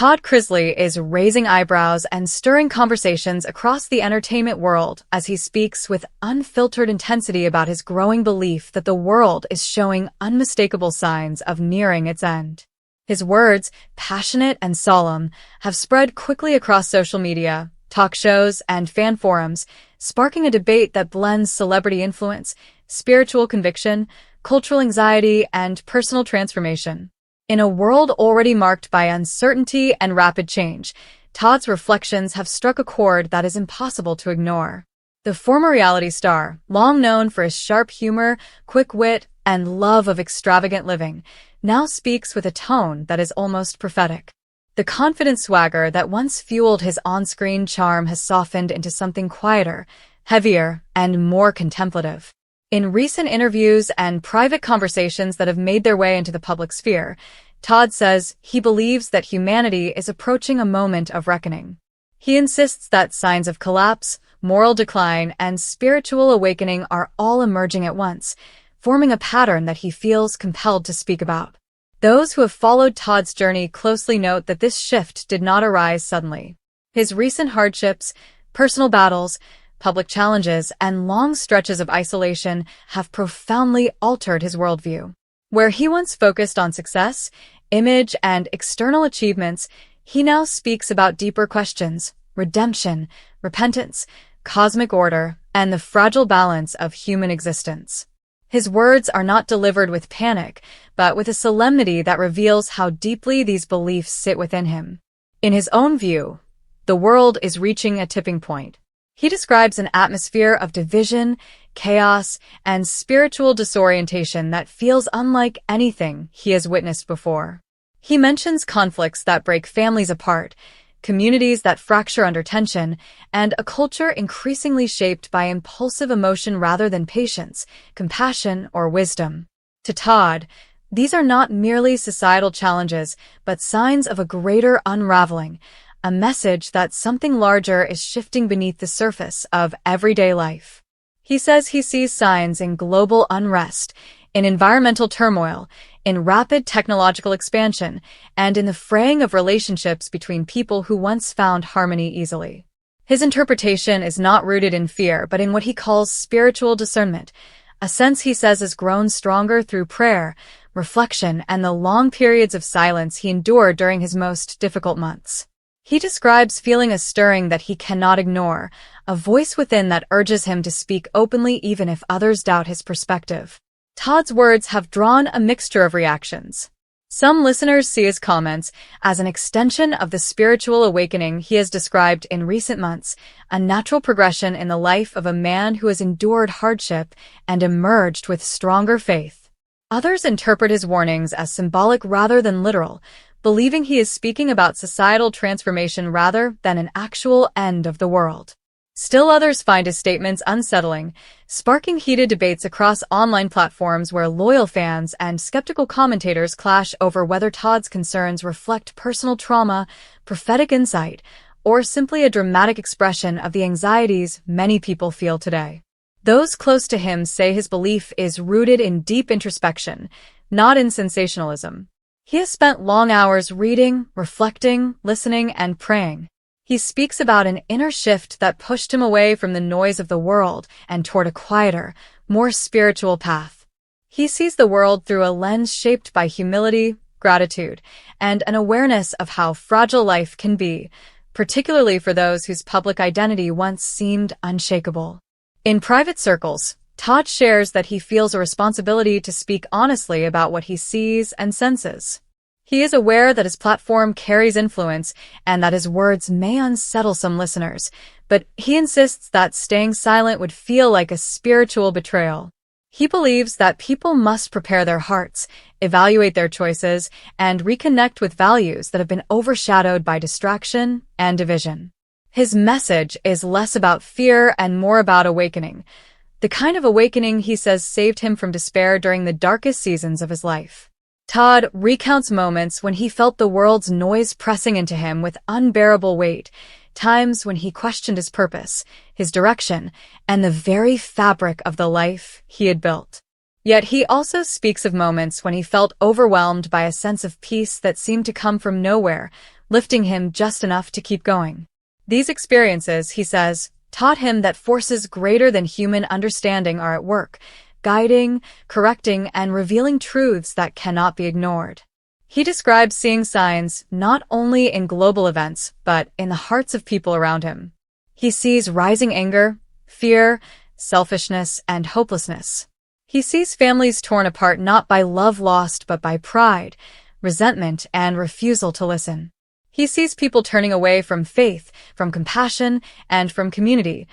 Todd Chrisley is raising eyebrows and stirring conversations across the entertainment world as he speaks with unfiltered intensity about his growing belief that the world is showing unmistakable signs of nearing its end. His words, passionate and solemn, have spread quickly across social media, talk shows, and fan forums, sparking a debate that blends celebrity influence, spiritual conviction, cultural anxiety, and personal transformation. In a world already marked by uncertainty and rapid change, Todd's reflections have struck a chord that is impossible to ignore. The former reality star, long known for his sharp humor, quick wit, and love of extravagant living, now speaks with a tone that is almost prophetic. The confident swagger that once fueled his on-screen charm has softened into something quieter, heavier, and more contemplative. In recent interviews and private conversations that have made their way into the public sphere, Todd says he believes that humanity is approaching a moment of reckoning. He insists that signs of collapse, moral decline, and spiritual awakening are all emerging at once, forming a pattern that he feels compelled to speak about. Those who have followed Todd's journey closely note that this shift did not arise suddenly. His recent hardships, personal battles, public challenges, and long stretches of isolation have profoundly altered his worldview. Where he once focused on success, image, and external achievements, he now speaks about deeper questions: redemption, repentance, cosmic order, and the fragile balance of human existence. His words are not delivered with panic, but with a solemnity that reveals how deeply these beliefs sit within him. In his own view, the world is reaching a tipping point. He describes an atmosphere of division, chaos, and spiritual disorientation that feels unlike anything he has witnessed before. He mentions conflicts that break families apart, communities that fracture under tension, and a culture increasingly shaped by impulsive emotion rather than patience, compassion, or wisdom. To Todd, these are not merely societal challenges, but signs of a greater unraveling, a message that something larger is shifting beneath the surface of everyday life. He says he sees signs in global unrest, in environmental turmoil, in rapid technological expansion, and in the fraying of relationships between people who once found harmony easily. His interpretation is not rooted in fear, but in what he calls spiritual discernment, a sense he says has grown stronger through prayer, reflection, and the long periods of silence he endured during his most difficult months. He describes feeling a stirring that he cannot ignore, a voice within that urges him to speak openly even if others doubt his perspective. Todd's words have drawn a mixture of reactions. Some listeners see his comments as an extension of the spiritual awakening he has described in recent months, a natural progression in the life of a man who has endured hardship and emerged with stronger faith. Others interpret his warnings as symbolic rather than literal, believing he is speaking about societal transformation rather than an actual end of the world. Still others find his statements unsettling, sparking heated debates across online platforms where loyal fans and skeptical commentators clash over whether Todd's concerns reflect personal trauma, prophetic insight, or simply a dramatic expression of the anxieties many people feel today. Those close to him say his belief is rooted in deep introspection, not in sensationalism. He has spent long hours reading, reflecting, listening, and praying. He speaks about an inner shift that pushed him away from the noise of the world and toward a quieter, more spiritual path. He sees the world through a lens shaped by humility, gratitude, and an awareness of how fragile life can be, particularly for those whose public identity once seemed unshakable. In private circles, Todd shares that he feels a responsibility to speak honestly about what he sees and senses. He is aware that his platform carries influence and that his words may unsettle some listeners, but he insists that staying silent would feel like a spiritual betrayal. He believes that people must prepare their hearts, evaluate their choices, and reconnect with values that have been overshadowed by distraction and division. His message is less about fear and more about awakening, the kind of awakening he says saved him from despair during the darkest seasons of his life. Todd recounts moments when he felt the world's noise pressing into him with unbearable weight, times when he questioned his purpose, his direction, and the very fabric of the life he had built. Yet he also speaks of moments when he felt overwhelmed by a sense of peace that seemed to come from nowhere, lifting him just enough to keep going. These experiences, he says, taught him that forces greater than human understanding are at work, guiding, correcting, and revealing truths that cannot be ignored. He describes seeing signs not only in global events, but in the hearts of people around him. He sees rising anger, fear, selfishness, and hopelessness. He sees families torn apart not by love lost, but by pride, resentment, and refusal to listen. He sees people turning away from faith, from compassion, and from community,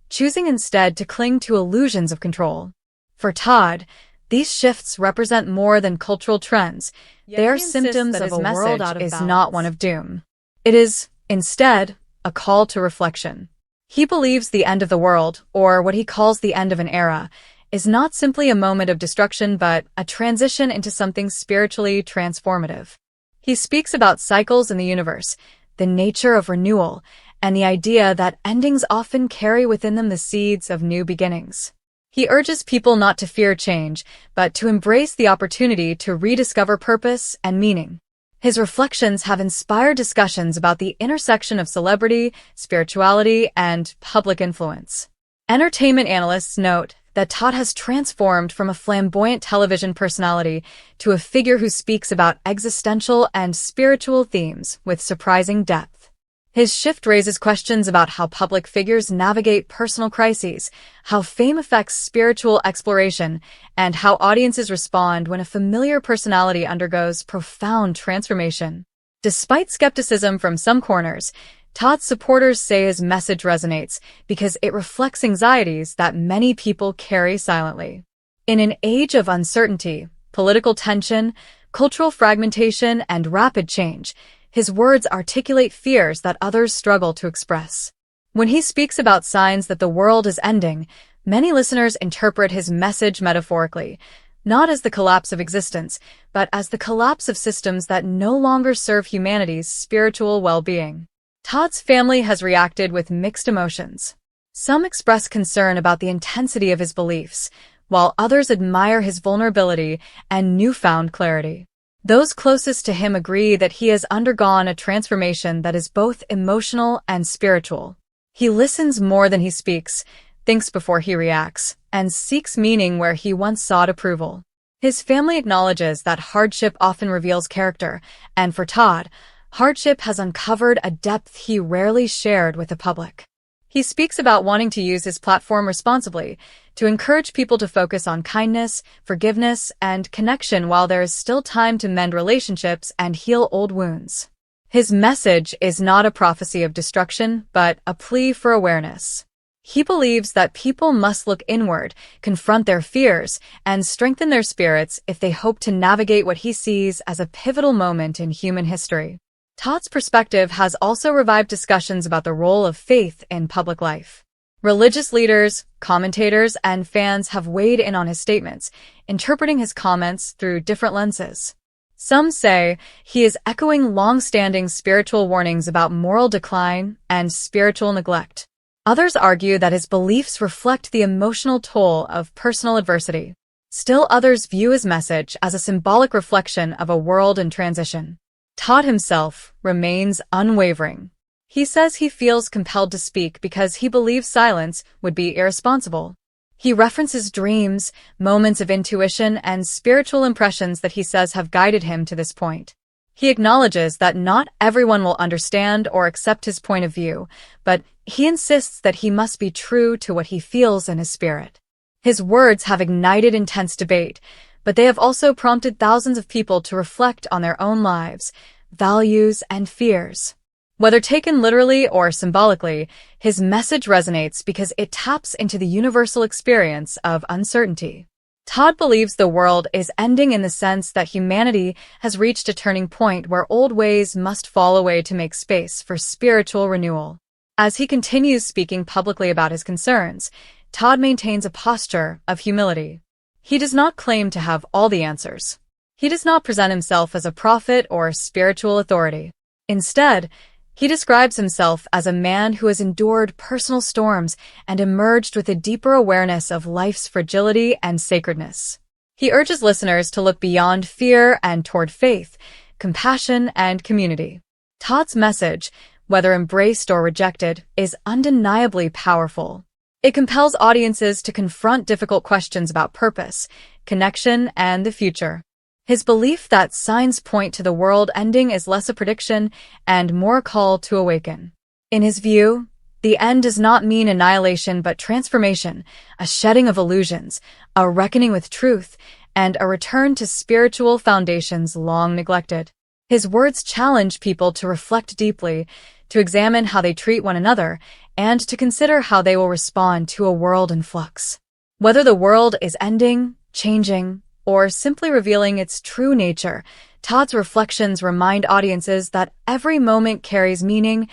choosing instead to cling to illusions of control. For Todd, these shifts represent more than cultural trends. They are symptoms of a world out of balance. Is not one of doom. It is, instead, a call to reflection. He believes the end of the world, or what he calls the end of an era, is not simply a moment of destruction but a transition into something spiritually transformative. He speaks about cycles in the universe, the nature of renewal, and the idea that endings often carry within them the seeds of new beginnings. He urges people not to fear change, but to embrace the opportunity to rediscover purpose and meaning. His reflections have inspired discussions about the intersection of celebrity, spirituality, and public influence. Entertainment analysts note that Todd has transformed from a flamboyant television personality to a figure who speaks about existential and spiritual themes with surprising depth. His shift raises questions about how public figures navigate personal crises, how fame affects spiritual exploration, and how audiences respond when a familiar personality undergoes profound transformation. Despite skepticism from some corners, Todd's supporters say his message resonates because it reflects anxieties that many people carry silently. In an age of uncertainty, political tension, cultural fragmentation, and rapid change, his words articulate fears that others struggle to express. When he speaks about signs that the world is ending, many listeners interpret his message metaphorically, not as the collapse of existence, but as the collapse of systems that no longer serve humanity's spiritual well-being. Todd's family has reacted with mixed emotions. Some express concern about the intensity of his beliefs, while others admire his vulnerability and newfound clarity. Those closest to him agree that he has undergone a transformation that is both emotional and spiritual. He listens more than he speaks, thinks before he reacts, and seeks meaning where he once sought approval. His family acknowledges that hardship often reveals character, and for Todd, hardship has uncovered a depth he rarely shared with the public. He speaks about wanting to use his platform responsibly, to encourage people to focus on kindness, forgiveness, and connection while there is still time to mend relationships and heal old wounds. His message is not a prophecy of destruction, but a plea for awareness. He believes that people must look inward, confront their fears, and strengthen their spirits if they hope to navigate what he sees as a pivotal moment in human history. Todd's perspective has also revived discussions about the role of faith in public life. Religious leaders, commentators, and fans have weighed in on his statements, interpreting his comments through different lenses. Some say he is echoing long-standing spiritual warnings about moral decline and spiritual neglect. Others argue that his beliefs reflect the emotional toll of personal adversity. Still others view his message as a symbolic reflection of a world in transition. Todd himself remains unwavering. He says he feels compelled to speak because he believes silence would be irresponsible. He references dreams, moments of intuition, and spiritual impressions that he says have guided him to this point. He acknowledges that not everyone will understand or accept his point of view, but he insists that he must be true to what he feels in his spirit. His words have ignited intense debate, but they have also prompted thousands of people to reflect on their own lives, values, and fears. Whether taken literally or symbolically, his message resonates because it taps into the universal experience of uncertainty. Todd believes the world is ending in the sense that humanity has reached a turning point where old ways must fall away to make space for spiritual renewal. As he continues speaking publicly about his concerns, Todd maintains a posture of humility. He does not claim to have all the answers. He does not present himself as a prophet or spiritual authority. Instead, he describes himself as a man who has endured personal storms and emerged with a deeper awareness of life's fragility and sacredness. He urges listeners to look beyond fear and toward faith, compassion, and community. Todd's message, whether embraced or rejected, is undeniably powerful. It compels audiences to confront difficult questions about purpose, connection, and the future. His belief that signs point to the world ending is less a prediction and more a call to awaken. In his view, the end does not mean annihilation but transformation, a shedding of illusions, a reckoning with truth, and a return to spiritual foundations long neglected. His words challenge people to reflect deeply, to examine how they treat one another, and to consider how they will respond to a world in flux. Whether the world is ending, changing, or simply revealing its true nature, Todd's reflections remind audiences that every moment carries meaning,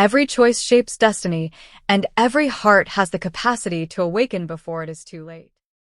every choice shapes destiny, and every heart has the capacity to awaken before it is too late.